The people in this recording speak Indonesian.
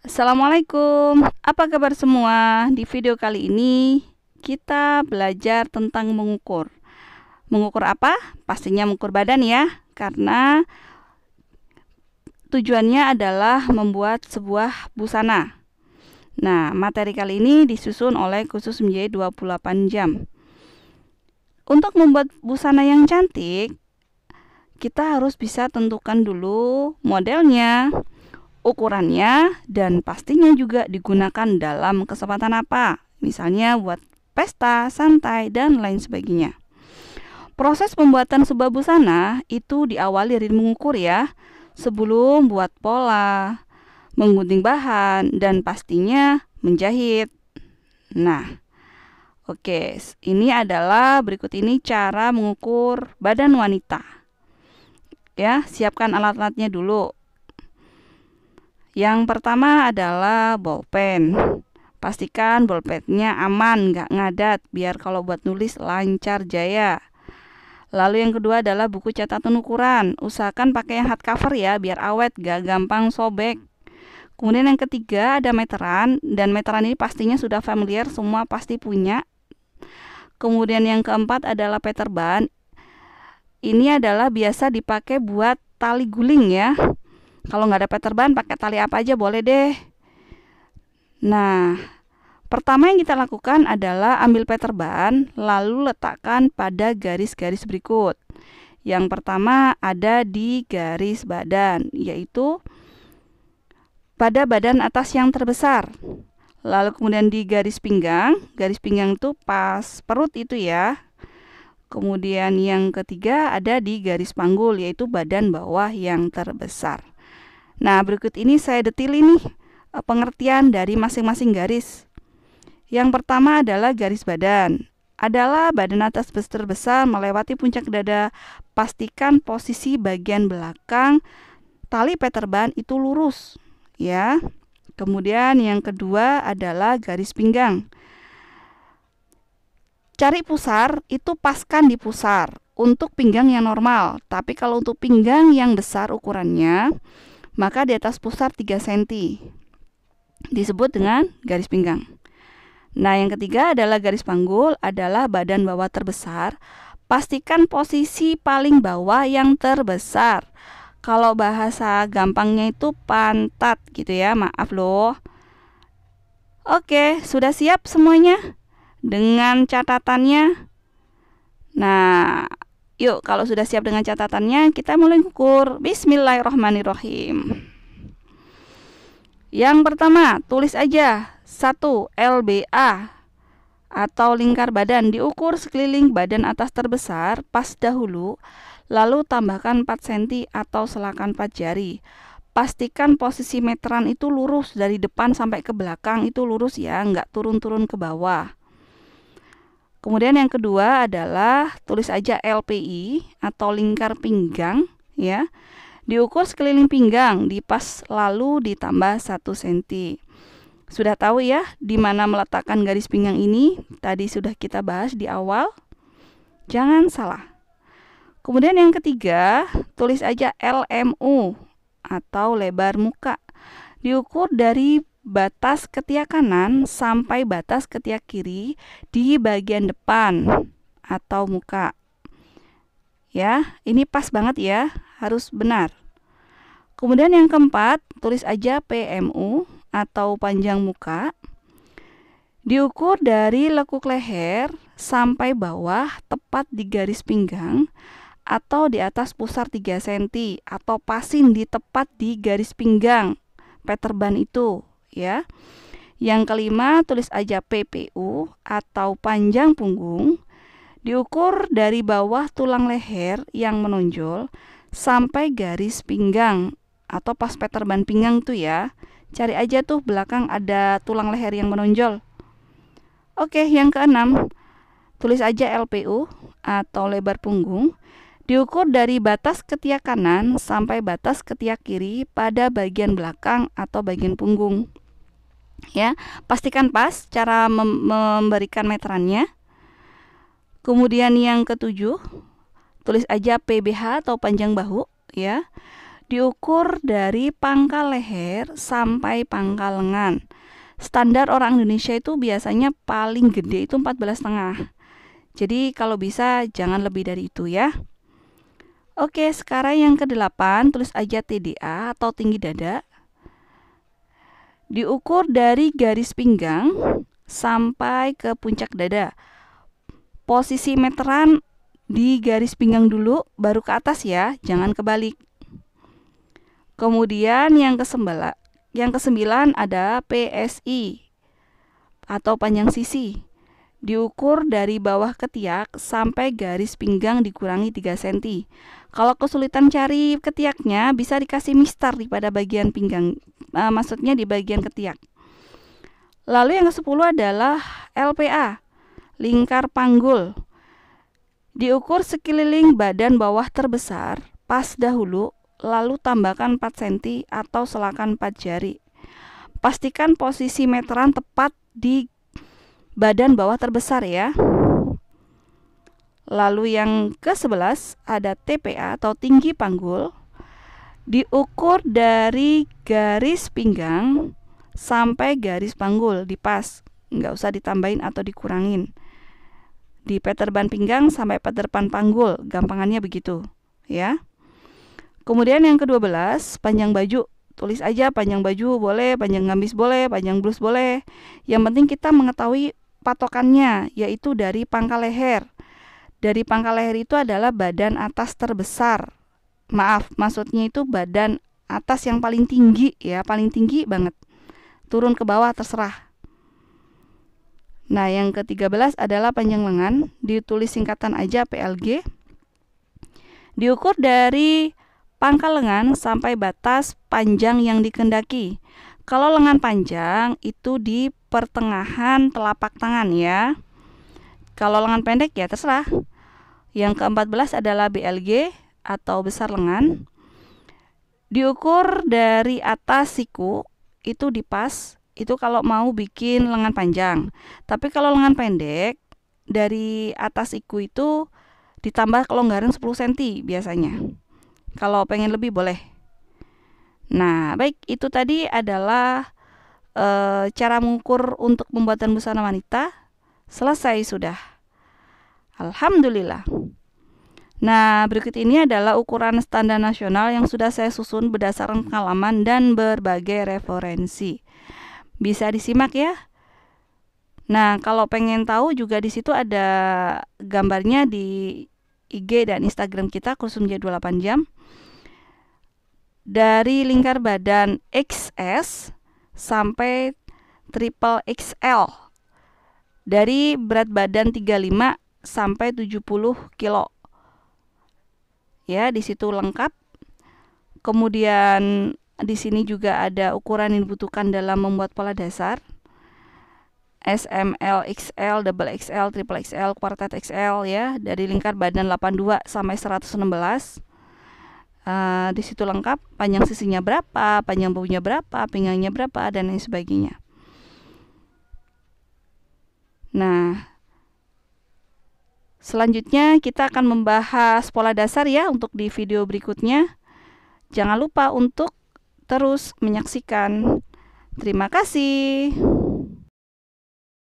Assalamualaikum, apa kabar semua? Di video kali ini kita belajar tentang mengukur. Mengukur apa? Pastinya mengukur badan ya, karena tujuannya adalah membuat sebuah busana. Nah, materi kali ini disusun oleh Khusus menjadi 28 jam. Untuk membuat busana yang cantik, kita harus bisa tentukan dulu modelnya, ukurannya, dan pastinya juga digunakan dalam kesempatan apa. Misalnya buat pesta, santai, dan lain sebagainya. Proses pembuatan sebuah busana itu diawali dari mengukur ya, sebelum buat pola, menggunting bahan, dan pastinya menjahit. Nah, oke, ini adalah berikut ini cara mengukur badan wanita. Ya, siapkan alat-alatnya dulu. Yang pertama adalah bolpen. Pastikan bolpennya aman, nggak ngadat, biar kalau buat nulis lancar jaya. Lalu yang kedua adalah buku catatan ukuran. Usahakan pakai yang hardcover ya, biar awet, nggak gampang sobek. Kemudian yang ketiga ada meteran, dan meteran ini pastinya sudah familiar, semua pasti punya. Kemudian yang keempat adalah peterban. Ini adalah biasa dipakai buat tali guling ya. Kalau nggak ada peterban, pakai tali apa aja boleh deh. Nah, pertama yang kita lakukan adalah ambil peterban, lalu letakkan pada garis-garis berikut. Yang pertama ada di garis badan, yaitu pada badan atas yang terbesar. Lalu kemudian di garis pinggang itu pas perut itu ya. Kemudian yang ketiga ada di garis panggul, yaitu badan bawah yang terbesar. Nah, berikut ini saya detil ini pengertian dari masing-masing garis. Yang pertama adalah garis badan. Adalah badan atas terbesar melewati puncak dada. Pastikan posisi bagian belakang tali peterban itu lurus, ya. Kemudian yang kedua adalah garis pinggang. Cari pusar, itu paskan di pusar untuk pinggang yang normal. Tapi kalau untuk pinggang yang besar ukurannya, maka di atas pusar 3 cm. Disebut dengan garis pinggang. Nah, yang ketiga adalah garis panggul, adalah badan bawah terbesar. Pastikan posisi paling bawah yang terbesar. Kalau bahasa gampangnya itu pantat gitu ya, maaf loh. Oke, sudah siap semuanya? Dengan catatannya. Nah, yuk kalau sudah siap dengan catatannya, kita mulai ukur. Bismillahirrahmanirrahim. Yang pertama, tulis aja 1 LBA atau lingkar badan, diukur sekeliling badan atas terbesar pas dahulu, lalu tambahkan 4 cm atau selakan 4 jari. Pastikan posisi meteran itu lurus dari depan sampai ke belakang, itu lurus ya, nggak turun-turun ke bawah. Kemudian yang kedua adalah tulis aja LPI atau lingkar pinggang ya. Diukur sekeliling pinggang, dipas lalu ditambah 1 cm. Sudah tahu ya di mana meletakkan garis pinggang ini? Tadi sudah kita bahas di awal. Jangan salah. Kemudian yang ketiga, tulis aja LMU atau lebar muka. Diukur dari batas ketiak kanan sampai batas ketiak kiri di bagian depan atau muka. Ya, ini pas banget ya, harus benar. Kemudian yang keempat, tulis aja PMU atau panjang muka. Diukur dari lekuk leher sampai bawah tepat di garis pinggang atau di atas pusar 3 cm atau pasin di tepat di garis pinggang peterban itu ya. Yang kelima, tulis aja PPU atau panjang punggung. Diukur dari bawah tulang leher yang menonjol sampai garis pinggang atau pas peterban pinggang tuh ya. Cari aja tuh belakang ada tulang leher yang menonjol. Oke, yang keenam, tulis aja LPU atau lebar punggung. Diukur dari batas ketiak kanan sampai batas ketiak kiri pada bagian belakang atau bagian punggung. Ya, pastikan pas cara memberikan meterannya. Kemudian yang ketujuh, tulis aja PBH atau panjang bahu ya. diukur dari pangkal leher sampai pangkal lengan. Standar orang Indonesia itu biasanya paling gede itu 14,5. Jadi kalau bisa jangan lebih dari itu ya. Oke, sekarang yang ke-8, tulis aja TDA atau tinggi dada. Diukur dari garis pinggang sampai ke puncak dada. Posisi meteran di garis pinggang dulu, baru ke atas ya, jangan kebalik. Kemudian yang ke-9 ada PSI atau panjang sisi. Diukur dari bawah ketiak sampai garis pinggang dikurangi 3 cm. Kalau kesulitan cari ketiaknya, bisa dikasih mistar pada bagian pinggang, maksudnya di bagian ketiak. Lalu yang ke-10 adalah LPA, lingkar panggul. Diukur sekeliling badan bawah terbesar, pas dahulu, lalu tambahkan 4 cm atau selakan 4 jari. Pastikan posisi meteran tepat di badan bawah terbesar ya. Lalu yang ke-11 ada TPA atau tinggi panggul. Diukur dari garis pinggang sampai garis panggul, dipas, nggak usah ditambahin atau dikurangin. Di peterban pinggang sampai peterban panggul, gampangannya begitu ya. Kemudian yang ke-12 panjang baju. Tulis aja panjang baju boleh, panjang gamis boleh, panjang blus boleh. Yang penting kita mengetahui patokannya, yaitu dari pangkal leher. Dari pangkal leher itu adalah badan atas terbesar. Maaf, maksudnya itu badan atas yang paling tinggi ya, paling tinggi banget. Turun ke bawah terserah. Nah, yang ke-13 adalah panjang lengan. Ditulis singkatan aja PLG. Diukur dari pangkal lengan sampai batas panjang yang dikehendaki. Kalau lengan panjang itu di pertengahan telapak tangan ya. Kalau lengan pendek ya terserah. Yang ke-14 adalah BLG atau besar lengan. Diukur dari atas siku itu dipas. Itu kalau mau bikin lengan panjang. Tapi kalau lengan pendek dari atas siku itu ditambah kelonggaran 10 cm biasanya. Kalau pengen lebih boleh. Nah, baik, itu tadi adalah cara mengukur untuk pembuatan busana wanita. Selesai sudah. Alhamdulillah. Nah, berikut ini adalah ukuran standar nasional yang sudah saya susun berdasarkan pengalaman dan berbagai referensi. Bisa disimak ya. Nah, kalau pengen tahu juga di situ ada gambarnya di IG dan Instagram kita, Kursum J 28 jam. Dari lingkar badan XS sampai triple XL. Dari berat badan 35 sampai 70 kilo. Ya, di situ lengkap. Kemudian di sini juga ada ukuran yang dibutuhkan dalam membuat pola dasar. SML, XL, double XL, triple XL, quartet XL ya, dari lingkar badan 82 sampai 116. Di situ lengkap, panjang sisinya berapa, panjang bahunya berapa, pinggangnya berapa, dan lain sebagainya. Nah, selanjutnya kita akan membahas pola dasar ya untuk di video berikutnya. Jangan lupa untuk terus menyaksikan. Terima kasih.